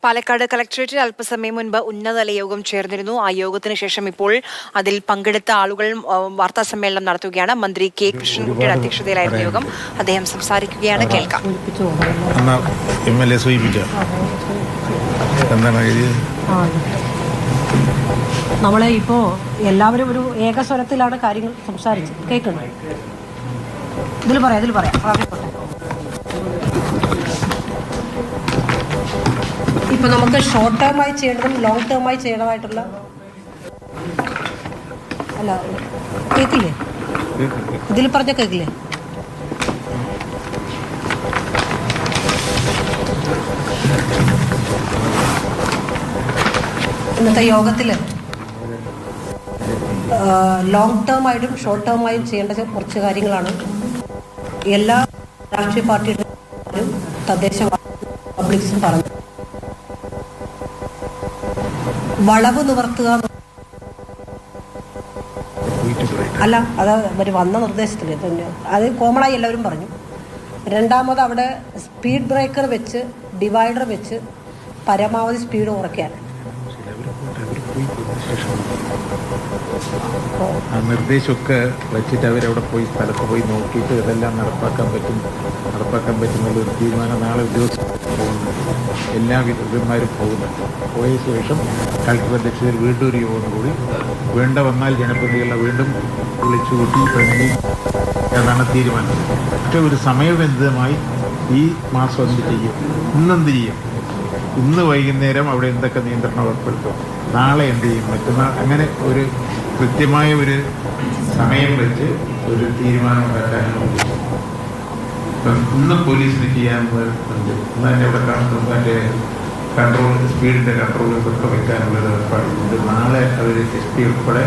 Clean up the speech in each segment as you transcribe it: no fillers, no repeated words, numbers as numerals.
പാലക്കാട് കളക്ടറേറ്റിൽ അല്പസമയം മുൻപ് ഉന്നതതല യോഗം ചേർന്നിരുന്നു. ആ യോഗത്തിന് ശേഷം ഇപ്പോൾ അതിൽ പങ്കെടുത്ത ആളുകൾ വാർത്താ സമ്മേളനം നടത്തുകയാണ്. മന്ത്രി കെ കൃഷ്ണൻകുട്ടിയുടെ അധ്യക്ഷതയിലായിരുന്നു യോഗം. അദ്ദേഹം സംസാരിക്കുകയാണ്. കേൾക്കാം. നമ്മളെ ഇപ്പോ എല്ലാവരും ഒരു ഏകസ്വരത്തിലാണ് കാര്യങ്ങൾ സംസാരിച്ചത്. കേൾക്കണം. ഇതിൽ പറയാം. ഇപ്പൊ നമുക്ക് ഷോർട്ട് ടേമായി ചെയ്യണതും ലോങ് ടേമായി ചെയ്യണമായിട്ടുള്ള അല്ല കേൾക്കില്ലേ? ഇതിൽ പറഞ്ഞ കേൾക്കില്ലേ? ഇന്നത്തെ യോഗത്തിൽ ലോങ് ടേമായിട്ടും ഷോർട്ട് ടേമായും ചെയ്യേണ്ട കുറച്ച് കാര്യങ്ങളാണ് എല്ലാ രാഷ്ട്രീയ പാർട്ടിയുടെ തദ്ദേശ പബ്ലിക്സും പറഞ്ഞു. വളവ് നിവർത്തുക അല്ല, അത് അവർ വന്ന നിർദ്ദേശത്തിൽ അത് കോമണായി എല്ലാവരും പറഞ്ഞു. രണ്ടാമത് അവിടെ സ്പീഡ് ബ്രേക്കർ വെച്ച് ഡിവൈഡർ വെച്ച് പരമാവധി സ്പീഡ് കുറയ്ക്കാൻ ആ നിർദ്ദേശമൊക്കെ വെച്ചിട്ട് അവരവിടെ പോയി സ്ഥലത്ത് പോയി നോക്കിയിട്ട് ഇതെല്ലാം നടപ്പാക്കാൻ പറ്റുന്നുള്ള ഒരു തീരുമാനം നാളെ ഉദ്യോഗസ്ഥർ പോകുന്നുണ്ട്. എല്ലാ വിദഗ്ധന്മാരും പോകുന്നുണ്ട്. പോയ ശേഷം കളക്ടർ അധ്യക്ഷതയിൽ വീണ്ടും ഒരു യോഗം കൂടി വേണ്ട വന്നാൽ ജനപ്രതിനിധികളെ വീണ്ടും വിളിച്ചു കൂട്ടി പ്രതി അതാണ് തീരുമാനം. പക്ഷേ ഒരു സമയബന്ധിതമായി ഈ മാസം എന്ത് ചെയ്യും, ഇന്നെന്ത് ചെയ്യും, ഇന്ന് വൈകുന്നേരം അവിടെ എന്തൊക്കെ നിയന്ത്രണം ഏർപ്പെടുത്തും, നാളെ എന്ത് ചെയ്യും, മറ്റന്നാൾ, അങ്ങനെ ഒരു കൃത്യമായ ഒരു സമയം വെച്ച് ഒരു തീരുമാനം ഉണ്ടാക്കാനാണ്. ഇപ്പം ഇന്ന് പോലീസിന് ചെയ്യാനുണ്ട്. ഇന്ന് തന്നെ ഇവിടെ മറ്റേ കൺട്രോൾ സ്പീഡിൻ്റെ കൺട്രോൾ ഇതൊക്കെ വയ്ക്കാനുള്ളത് ഏർപ്പാടുണ്ട്. നാളെ അവർ എസ് പി ഉൾപ്പെടെ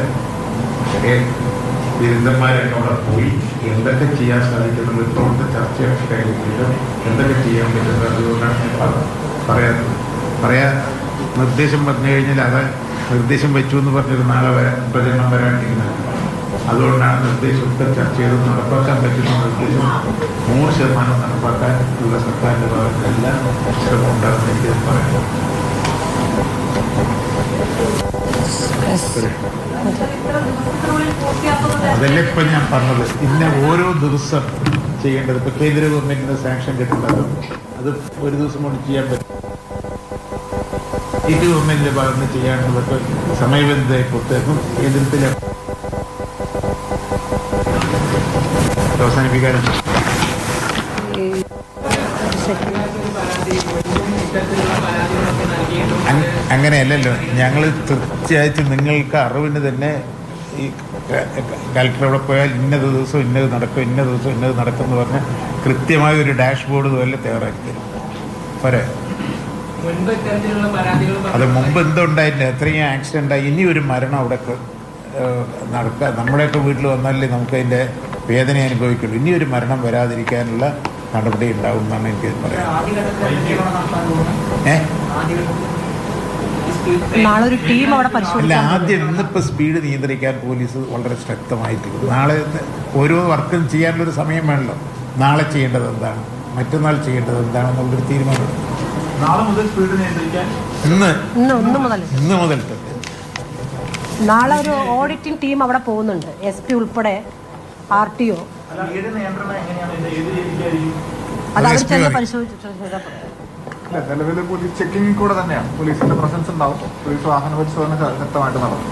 ബിരുദന്മാരൊക്കെ അവിടെ പോയി എന്തൊക്കെ ചെയ്യാൻ സാധിക്കുന്നുള്ള ഇപ്പോഴത്തെ ചർച്ചയൊക്കെ കഴിഞ്ഞിട്ട് എന്തൊക്കെ ചെയ്യാൻ പറ്റുന്നത്. അതുകൊണ്ടാണ് ഞാൻ പറയാൻ നിർദ്ദേശം പറഞ്ഞു കഴിഞ്ഞാൽ അത് നിർദ്ദേശം വെച്ചു എന്ന് പറഞ്ഞൊരു നാളെ പ്രചരണം വരാണ്ടിരിക്കുന്നത്. അതുകൊണ്ടാണ് നിർദ്ദേശമൊക്കെ ചർച്ച ചെയ്ത് നടപ്പാക്കാൻ പറ്റുന്ന നിർദ്ദേശം 100% നടപ്പാക്കാൻ ഉള്ള സർക്കാരിൻ്റെ ഭാഗത്തെല്ലാം ശ്രമം ഉണ്ടാകുന്ന എനിക്ക് പറയാം. അതല്ലേ ഇപ്പം ഞാൻ പറഞ്ഞത്. പിന്നെ ഓരോ ദിവസം ചെയ്യേണ്ടത് ഇപ്പം കേന്ദ്ര ഗവൺമെൻറ്റിൻ്റെ സാങ്ഷൻ കിട്ടുന്നത് അത് ഒരു ദിവസം കൊണ്ട് ചെയ്യാൻ പറ്റും. സ്റ്റേറ്റ് ഗവൺമെൻറ്റിൻ്റെ ഭാഗത്ത് നിന്ന് ചെയ്യാനുള്ളതൊക്കെ സമയബന്ധിതമായി കൊടുത്തേക്കും. കേന്ദ്രത്തിലെ അവസാനിപ്പിക്കാനും അങ്ങനെയല്ലല്ലോ. ഞങ്ങൾ തീർച്ചയായിട്ടും നിങ്ങൾക്ക് അറിവിന് തന്നെ ഈ കളക്ടർ അവിടെ പോയാൽ ഇന്നത് ദിവസം ഇന്നത് നടക്കും, ഇന്ന ദിവസം ഇന്നത് നടക്കും എന്ന് പറഞ്ഞാൽ കൃത്യമായ ഒരു ഡാഷ്ബോർഡ് പോലെ തയ്യാറാക്കി തരും. പോരെ? അത് മുമ്പ് എന്തുണ്ടായില്ല, എത്രയും ആക്സിഡൻ്റ് ആയി. ഇനി ഒരു മരണം അവിടെ നടക്കുക. നമ്മുടെയൊക്കെ വീട്ടിൽ വന്നാലേ നമുക്കതിൻ്റെ വേദന അനുഭവിക്കുള്ളൂ. ഇനി ഒരു മരണം വരാതിരിക്കാനുള്ള നടപടി ഉണ്ടാവും എന്നാണ് എനിക്ക് പറയാം. അല്ല, ആദ്യം ഇന്നിപ്പോൾ സ്പീഡ് നിയന്ത്രിക്കാൻ പോലീസ് വളരെ ശക്തമായിട്ടുണ്ട്. നാളെ ഓരോ വർക്കും ചെയ്യാനുള്ളൊരു സമയം വേണമല്ലോ. നാളെ ചെയ്യേണ്ടത് എന്താണ്, മറ്റന്നാൾ ചെയ്യേണ്ടത് എന്താണെന്നുള്ളൊരു തീരുമാനം നാളെ മുതൽ സ്പീഡ് നിയന്ത്രിക്കാൻ ഇന്ന് മുതൽ നാളെ ഒരു ഓഡിറ്റിംഗ് ടീം അവിടെ പോകുന്നുണ്ട്. SP ഉൾപ്പെടെ RTO നിലവിൽ പോലീസ് ചെക്കിംഗ് കൂടെ തന്നെയാണ്. പോലീസിന്റെ പ്രസൻസ് ഉണ്ടാവും. പോലീസ് വാഹന പരിശോധന ശക്തമായിട്ട് നടത്തും.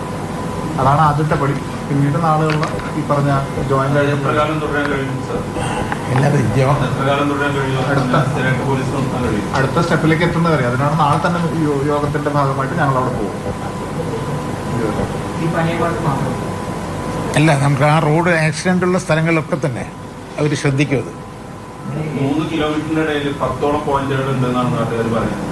അതാണ് ആദ്യത്തെ പടി. പിന്നീട് നാളുകളിൽ ഈ പറഞ്ഞ ജോയിന്റ് അടുത്ത സ്റ്റെപ്പിലേക്ക് എത്തുന്നത് വരെ. അതിനാണ് നാളെ തന്നെ യോഗത്തിന്റെ ഭാഗമായിട്ട് ഞങ്ങൾ അവിടെ പോകും. അല്ല, നമുക്ക് ആ റോഡ് ആക്സിഡന്റ് ഉള്ള സ്ഥലങ്ങളിലൊക്കെ തന്നെ അവർ ശ്രദ്ധിക്കും. അത് 3 കിലോമീറ്ററിന്റെ ഇടയിൽ 10ഓളം പോയിന്റുകൾ ഉണ്ടെന്നാണ് നാട്ടുകാർ പറയുന്നത്.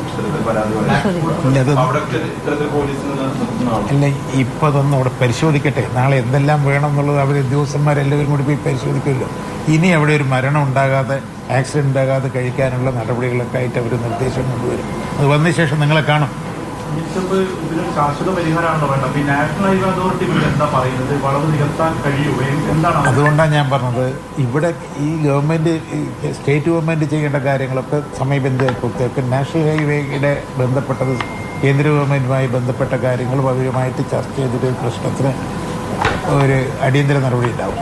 അല്ല, ഇപ്പൊ അതൊന്നും അവിടെ പരിശോധിക്കട്ടെ. നാളെ എന്തെല്ലാം വേണം എന്നുള്ളത് അവർ ഉദ്യോഗസ്ഥന്മാരെല്ലാവരും കൂടി പോയി പരിശോധിക്കുമല്ലോ. ഇനി അവിടെ ഒരു മരണം ഉണ്ടാകാതെ, ആക്സിഡന്റ് ഉണ്ടാകാതെ കഴിക്കാനുള്ള നടപടികളൊക്കെ ആയിട്ട് അവർ നിർദ്ദേശം കൊണ്ടുവരും. അത് വന്ന ശേഷം നിങ്ങളെ കാണും. മിനിസ്റ്റർ ഇതിനൊരു ശാശ്വത പരിഹാരമാണല്ലോ വേണ്ടത്. ഈ നാഷണൽ ഹൈവേ അതോറിറ്റി എന്താ പറയുന്നത്? വളവ് നികത്താൻ കഴിയുമോ? എന്താണ് അതുകൊണ്ടാണ് ഞാൻ പറഞ്ഞത്, ഇവിടെ ഈ ഗവൺമെൻറ്, സ്റ്റേറ്റ് ഗവൺമെൻറ് ചെയ്യേണ്ട കാര്യങ്ങളൊക്കെ സമയബന്ധിതമായി പൂർത്തിയാക്കും. നാഷണൽ ഹൈവേയുടെ ബന്ധപ്പെട്ടത് കേന്ദ്ര ഗവൺമെൻറ്റുമായി ബന്ധപ്പെട്ട കാര്യങ്ങളും അവരുമായിട്ട് ചർച്ച ചെയ്തിട്ട് പ്രശ്നത്തിന് ഒരു അടിയന്തര നടപടി ഉണ്ടാവും.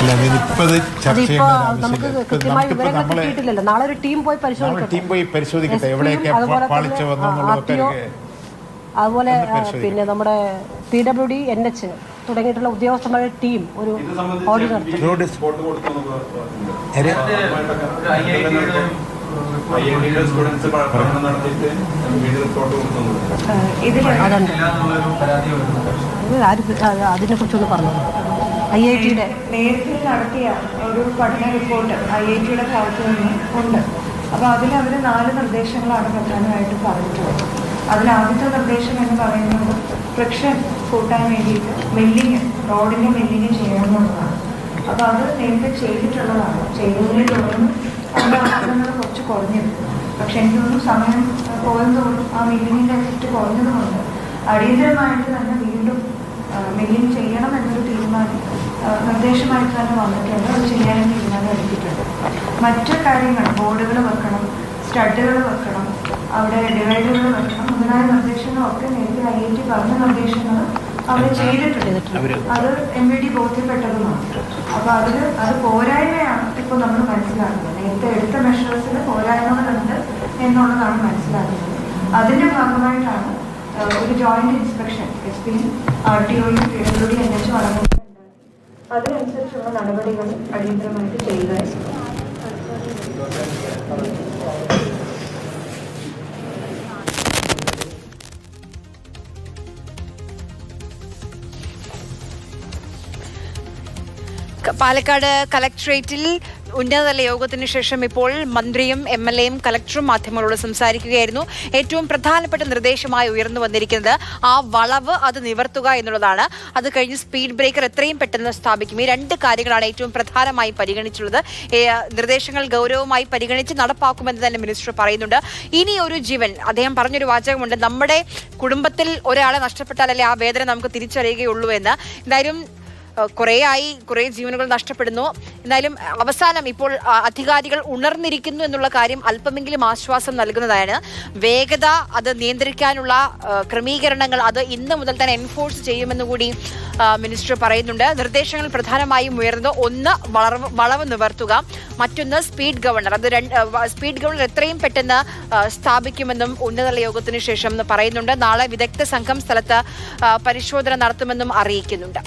ഇല്ല, ഇതിപ്പത് ചർച്ച ചെയ്യേണ്ട ആവശ്യമില്ല. നാളെ ഒരു ടീം പോയി പരിശോധിക്കട്ടെ എവിടെയൊക്കെ പാളിച്ച വന്നു എന്നുള്ളതൊക്കെ. അതുപോലെ പിന്നെ നമ്മുടെ PWD, NH തുടങ്ങിയിട്ടുള്ള ഉദ്യോഗസ്ഥന്മാരുടെ ടീം ഒരു ഓഡിറ്റ് നടത്തി. അതിനെ കുറിച്ചൊന്ന് പറഞ്ഞു. IIT-യുടെ നേരത്തെ നടത്തിയ ഒരു പഠന റിപ്പോർട്ട് IIT-യുടെ ഭാഗത്തു നിന്ന് ഉണ്ട്. അപ്പോൾ അതിൽ അവർ 4 നിർദ്ദേശങ്ങളാണ് പ്രധാനമായിട്ട് പറഞ്ഞിട്ടുള്ളത്. അതിൽ ആദ്യത്തെ നിർദ്ദേശം എന്ന് പറയുന്നത് ഫ്രിക്ഷൻ കൂട്ടാൻ വേണ്ടിയിട്ട് റോഡിൻ്റെ മെല്ലിങ് ചെയ്യണമെന്നുള്ളതാണ്. അപ്പോൾ അത് നേരത്തെ ചെയ്തിട്ടുള്ളതാണ്. ചെയ്തതിനെ തുടർന്ന് അതിൻ്റെ അപകടങ്ങൾ കുറച്ച് കുറഞ്ഞിരുന്നു. പക്ഷെ എനിക്ക് തോന്നുന്നു സമയം പോകുന്നതോറും ആ മെല്ലിങ്ങിൻ്റെ എഫക്റ്റ് കുറഞ്ഞതുകൊണ്ട് അടിയന്തരമായിട്ട് തന്നെ വീണ്ടും മെല്ലിങ് ചെയ്യണം എന്നൊരു നിർദ്ദേശമായിട്ട് തന്നെ വന്നിട്ടുണ്ട്. അത് ചെയ്യാനും തീരുമാനം എടുത്തിട്ടുണ്ട്. മറ്റു കാര്യങ്ങൾ ബോർഡുകൾ വെക്കണം, സ്റ്റഡുകൾ വെക്കണം, അവിടെ ഡിവൈഡറുകൾ വെക്കണം മുതലായ നിർദ്ദേശങ്ങളൊക്കെ നേരത്തെ IIT പറഞ്ഞ നിർദ്ദേശങ്ങൾ അവർ ചെയ്തിട്ടുണ്ട്. അത് MVD ബോധ്യപ്പെട്ടതുമാണ്. അപ്പോൾ അത് പോരായ്മയാണ് ഇപ്പോൾ നമ്മൾ മനസ്സിലാക്കുന്നത്. നേരത്തെ എടുത്ത മെഷേഴ്സിൽ പോരായ്മകളുണ്ട് എന്നുള്ളതാണ് മനസ്സിലാക്കുന്നത്. അതിൻ്റെ ഭാഗമായിട്ടാണ് ഒരു ജോയിന്റ് ഇൻസ്പെക്ഷൻ SP-യും RTO-യും PWD NH വളർന്നുണ്ടായി. അതിനനുസരിച്ചുള്ള നടപടികൾ അടിയന്തരമായിട്ട് ചെയ്യുകയായിരുന്നു. പാലക്കാട് കളക്ടറേറ്റിൽ ഉന്നതതല യോഗത്തിന് ശേഷം ഇപ്പോൾ മന്ത്രിയും MLA-യും കളക്ടറും മാധ്യമങ്ങളോട് സംസാരിക്കുകയായിരുന്നു. ഏറ്റവും പ്രധാനപ്പെട്ട നിർദ്ദേശമായി ഉയർന്നു വന്നിരിക്കുന്നത് ആ വളവ് അത് നിവർത്തുക എന്നുള്ളതാണ്. അത് കഴിഞ്ഞ് സ്പീഡ് ബ്രേക്കർ എത്രയും പെട്ടെന്ന് സ്ഥാപിക്കും. ഈ 2 കാര്യങ്ങളാണ് ഏറ്റവും പ്രധാനമായി പരിഗണിച്ചുള്ളത്. നിർദ്ദേശങ്ങൾ ഗൗരവമായി പരിഗണിച്ച് നടപ്പാക്കുമെന്ന് തന്നെ മിനിസ്റ്റർ പറയുന്നുണ്ട്. ഇനി ഒരു ജീവൻ, അദ്ദേഹം പറഞ്ഞൊരു വാചകമുണ്ട്, നമ്മുടെ കുടുംബത്തിൽ ഒരാളെ നഷ്ടപ്പെട്ടാലല്ലേ ആ വേദന നമുക്ക് തിരിച്ചറിയുകയുള്ളൂ എന്ന്. എന്തായാലും കുറേ ജീവനുകൾ നഷ്ടപ്പെടുന്നു. എന്നാലും അവസാനം ഇപ്പോൾ അധികാരികൾ ഉണർന്നിരിക്കുന്നു എന്നുള്ള കാര്യം അല്പമെങ്കിലും ആശ്വാസം നൽകുന്നതാണ്. വേഗത അത് നിയന്ത്രിക്കാനുള്ള ക്രമീകരണങ്ങൾ അത് ഇന്ന് മുതൽ തന്നെ എൻഫോഴ്സ് ചെയ്യുമെന്ന് കൂടി മിനിസ്റ്റർ പറയുന്നുണ്ട്. നിർദ്ദേശങ്ങൾ പ്രധാനമായും ഉയർന്നത് ഒന്ന് വളവ് നിവർത്തുക, മറ്റൊന്ന് സ്പീഡ് ഗവർണർ. അത് സ്പീഡ് ഗവർണർ എത്രയും പെട്ടെന്ന് സ്ഥാപിക്കുമെന്നും ഉന്നതതല യോഗത്തിന് ശേഷം പറയുന്നുണ്ട്. നാളെ വിദഗ്ധ സംഘം സ്ഥലത്ത് പരിശോധന നടത്തുമെന്നും അറിയിക്കുന്നുണ്ട്.